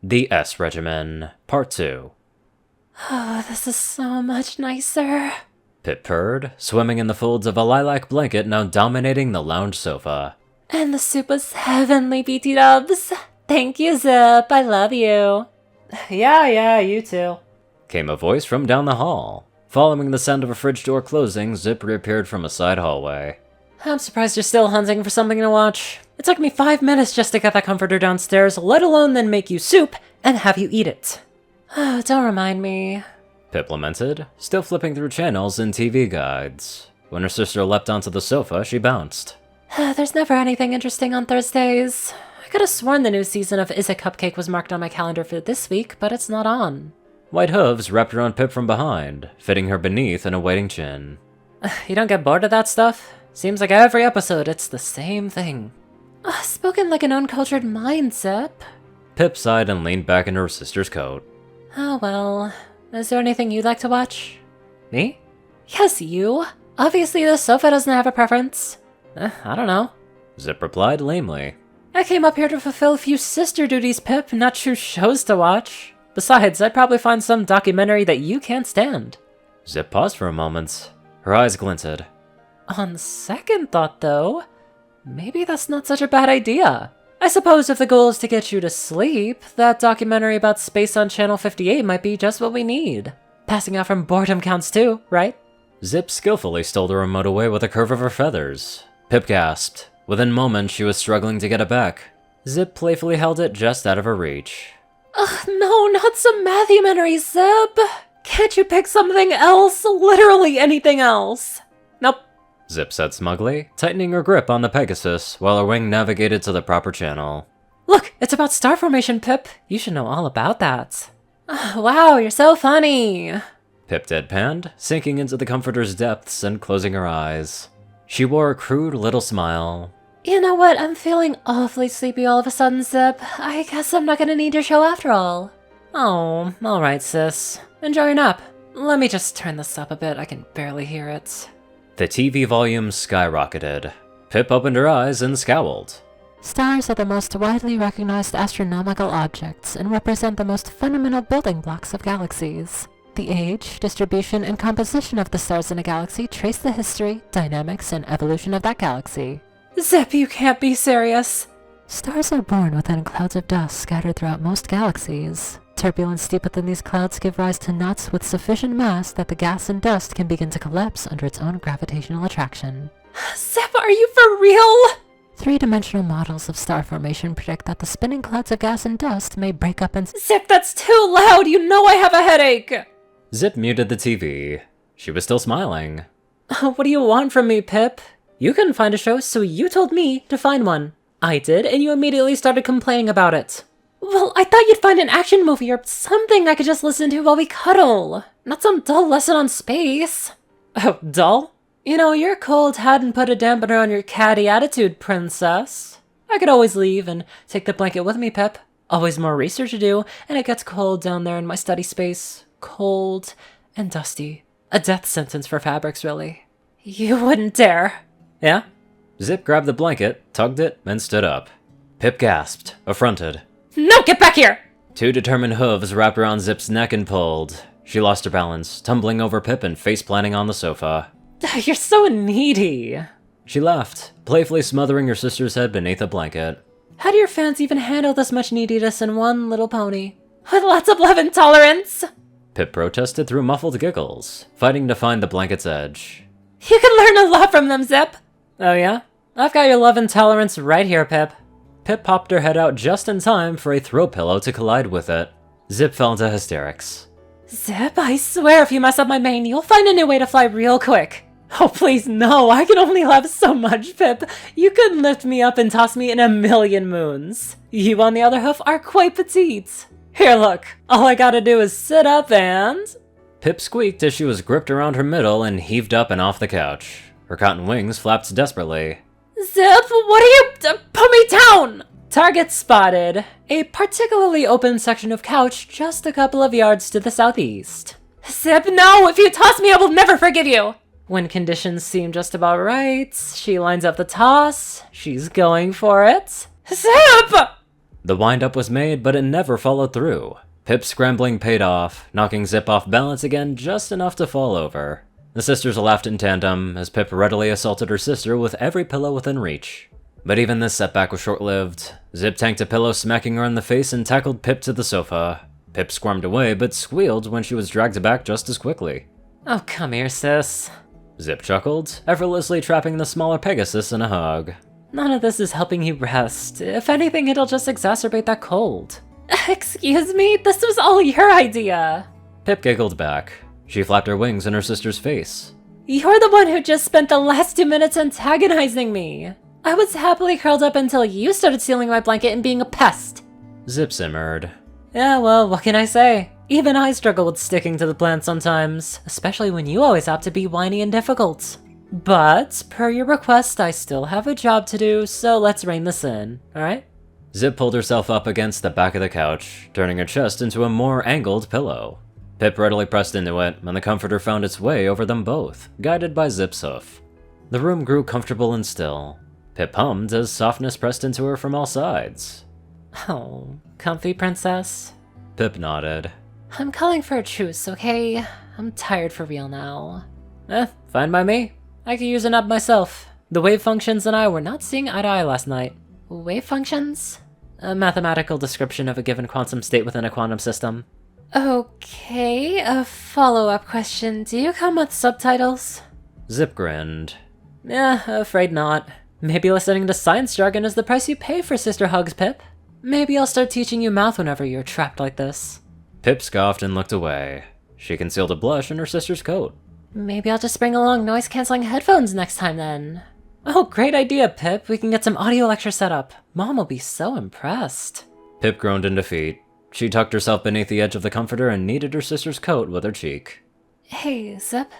The S-Regimen, Part 2. Oh, this is so much nicer. Pip purred, swimming in the folds of a lilac blanket now dominating the lounge sofa. And the soup was heavenly, BT dubs. Thank you, Zip. I love you. Yeah, you too. Came a voice from down the hall. Following the sound of a fridge door closing, Zip reappeared from a side hallway. I'm surprised you're still hunting for something to watch. It took me 5 minutes just to get that comforter downstairs, let alone then make you soup and have you eat it. Oh, don't remind me. Pip lamented, still flipping through channels and TV guides. When her sister leapt onto the sofa, she bounced. There's never anything interesting on Thursdays. I could have sworn the new season of Is It Cupcake was marked on my calendar for this week, but it's not on. White hooves wrapped around Pip from behind, fitting her beneath and a waiting chin. You don't get bored of that stuff? Seems like every episode it's the same thing. Spoken like an uncultured mind, Zip. Pip sighed and leaned back into her sister's coat. Oh well. Is there anything you'd like to watch? Me? Yes, you. Obviously the sofa doesn't have a preference. I don't know. Zip replied lamely. I came up here to fulfill a few sister duties, Pip, not choose shows to watch. Besides, I'd probably find some documentary that you can't stand. Zip paused for a moment. Her eyes glinted. On second thought, though, maybe that's not such a bad idea. I suppose if the goal is to get you to sleep, that documentary about space on Channel 58 might be just what we need. Passing out from boredom counts too, right? Zip skillfully stole the remote away with a curve of her feathers. Pip gasped. Within moments, she was struggling to get it back. Zip playfully held it just out of her reach. Ugh, no, not some mathumentary, Zip! Can't you pick something else? Literally anything else. Nope. Zip said smugly, tightening her grip on the Pegasus while her wing navigated to the proper channel. Look, it's about star formation, Pip. You should know all about that. Wow, you're so funny. Pip deadpanned, sinking into the comforter's depths and closing her eyes. She wore a crude little smile. You know what? I'm feeling awfully sleepy all of a sudden, Zip. I guess I'm not gonna need your show after all. Oh, alright, sis. Enjoy your nap. Let me just turn this up a bit. I can barely hear it. The TV volume skyrocketed. Pip opened her eyes and scowled. Stars are the most widely recognized astronomical objects and represent the most fundamental building blocks of galaxies. The age, distribution, and composition of the stars in a galaxy trace the history, dynamics, and evolution of that galaxy. Zip, you can't be serious. Stars are born within clouds of dust scattered throughout most galaxies. Turbulence deep within these clouds give rise to knots with sufficient mass that the gas and dust can begin to collapse under its own gravitational attraction. Zip, are you for real? Three-dimensional models of star formation predict that the spinning clouds of gas and dust may break up and— Zip, that's too loud! You know I have a headache! Zip muted the TV. She was still smiling. What do you want from me, Pip? You couldn't find a show, so you told me to find one. I did, and you immediately started complaining about it. Well, I thought you'd find an action movie or something I could just listen to while we cuddle. Not some dull lesson on space. Oh, dull? You know, your cold hadn't put a dampener on your catty attitude, princess. I could always leave and take the blanket with me, Pip. Always more research to do, and it gets cold down there in my study space. Cold and dusty. A death sentence for fabrics, really. You wouldn't dare. Yeah? Zip grabbed the blanket, tugged it, and stood up. Pip gasped, affronted. No, get back here! Two determined hooves wrapped around Zip's neck and pulled. She lost her balance, tumbling over Pip and face-planting on the sofa. You're so needy. She laughed, playfully smothering her sister's head beneath a blanket. How do your fans even handle this much neediness in one little pony? With lots of love and tolerance? Pip protested through muffled giggles, fighting to find the blanket's edge. You can learn a lot from them, Zip. Oh yeah? I've got your love and tolerance right here, Pip. Pip popped her head out just in time for a throw pillow to collide with it. Zip fell into hysterics. Zip, I swear if you mess up my mane, you'll find a new way to fly real quick. Oh, please, no, I can only laugh so much, Pip. You could lift me up and toss me in a million moons. You, on the other hoof, are quite petite. Here, look. All I gotta do is sit up and— Pip squeaked as she was gripped around her middle and heaved up and off the couch. Her cotton wings flapped desperately. Zip, what are you— put me down! Target spotted. A particularly open section of couch just a couple of yards to the southeast. Zip, no! If you toss me, I will never forgive you! When conditions seem just about right, she lines up the toss. She's going for it. Zip! The wind-up was made, but it never followed through. Pip's scrambling paid off, knocking Zip off balance again just enough to fall over. The sisters laughed in tandem as Pip readily assaulted her sister with every pillow within reach. But even this setback was short-lived. Zip tanked a pillow, smacking her in the face, and tackled Pip to the sofa. Pip squirmed away, but squealed when she was dragged back just as quickly. Oh, come here, sis. Zip chuckled, effortlessly trapping the smaller Pegasus in a hug. None of this is helping you rest. If anything, it'll just exacerbate that cold. Excuse me? This was all your idea. Pip giggled back. She flapped her wings in her sister's face. You're the one who just spent the last 2 minutes antagonizing me. I was happily curled up until you started stealing my blanket and being a pest. Zip simmered. Yeah, well, what can I say? Even I struggle with sticking to the plan sometimes, especially when you always opt to be whiny and difficult. But, per your request, I still have a job to do, so let's rein this in, alright? Zip pulled herself up against the back of the couch, turning her chest into a more angled pillow. Pip readily pressed into it, and the comforter found its way over them both, guided by Zip's hoof. The room grew comfortable and still. Pip hummed as softness pressed into her from all sides. Oh, comfy, princess? Pip nodded. I'm calling for a truce, okay? I'm tired for real now. Fine by me. I could use a nap myself. The wave functions and I were not seeing eye to eye last night. Wave functions? A mathematical description of a given quantum state within a quantum system. Okay, a follow-up question. Do you come with subtitles? Zip grinned. Afraid not. Maybe listening to science jargon is the price you pay for sister hugs, Pip. Maybe I'll start teaching you math whenever you're trapped like this. Pip scoffed and looked away. She concealed a blush in her sister's coat. Maybe I'll just bring along noise-canceling headphones next time then. Oh, great idea, Pip. We can get some audio lecture set up. Mom will be so impressed. Pip groaned in defeat. She tucked herself beneath the edge of the comforter and kneaded her sister's coat with her cheek. Hey, Zip.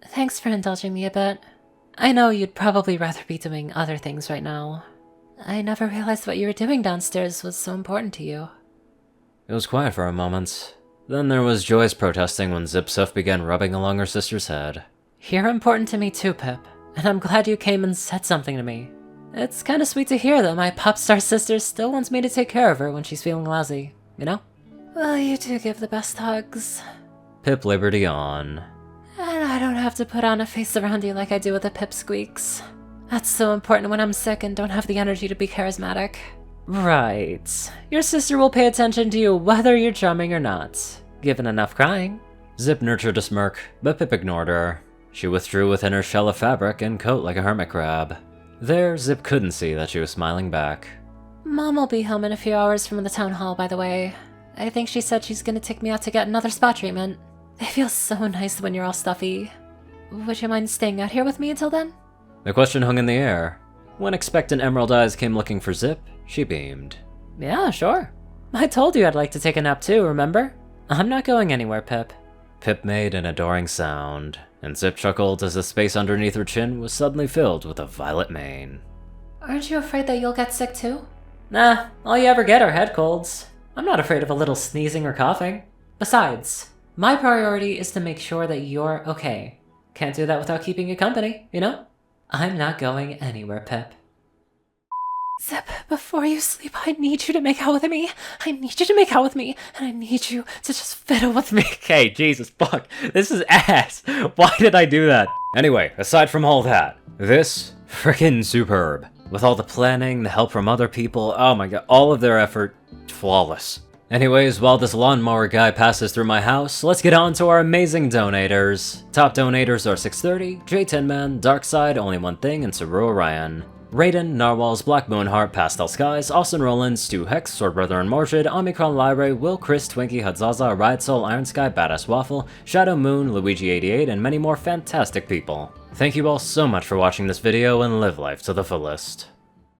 Thanks for indulging me a bit. I know you'd probably rather be doing other things right now. I never realized what you were doing downstairs was so important to you. It was quiet for a moment. Then there was joyous protesting when Zip's hoof began rubbing along her sister's head. You're important to me too, Pip, and I'm glad you came and said something to me. It's kinda sweet to hear that my pop star sister still wants me to take care of her when she's feeling lousy, you know? Well, you do give the best hugs. Pip labored a yawn. And I don't have to put on a face around you like I do with the Pip squeaks. That's so important when I'm sick and don't have the energy to be charismatic. Right. Your sister will pay attention to you whether you're charming or not, given enough crying. Zip nurtured a smirk, but Pip ignored her. She withdrew within her shell of fabric and coat like a hermit crab. There, Zip couldn't see that she was smiling back. Mom will be home in a few hours from the town hall, by the way. I think she said she's gonna take me out to get another spa treatment. It feels so nice when you're all stuffy. Would you mind staying out here with me until then? The question hung in the air. When expectant emerald eyes came looking for Zip, she beamed. Yeah, sure. I told you I'd like to take a nap too, remember? I'm not going anywhere, Pip. Pip made an adoring sound, and Zip chuckled as the space underneath her chin was suddenly filled with a violet mane. Aren't you afraid that you'll get sick too? Nah, all you ever get are head colds. I'm not afraid of a little sneezing or coughing. Besides, my priority is to make sure that you're okay. Can't do that without keeping you company, you know? I'm not going anywhere, Pip. Zip, before you sleep, I need you to make out with me. I need you to make out with me, and I need you to just fiddle with me. Okay, Jesus, fuck. This is ass. Why did I do that? Anyway, aside from all that, this frickin' superb. With all the planning, the help from other people, oh my god, all of their effort, flawless. Anyways, while this lawnmower guy passes through my house, let's get on to our amazing donators. Top donators are 630, J10Man, Darkside, Only One Thing, and Ceru Orion. Rayden, Narwhals, Blackmoonheart, Pastel Skies, Austin Rolan, Stu Hex, Swordbrother and Mordred, Omicron, Lyrae, Will, Chris, Twinkie, Zaza, Riot Soul, IronSky, Badass Waffle, Shadow Moon, Luigi88, and many more fantastic people. Thank you all so much for watching this video and live life to the fullest.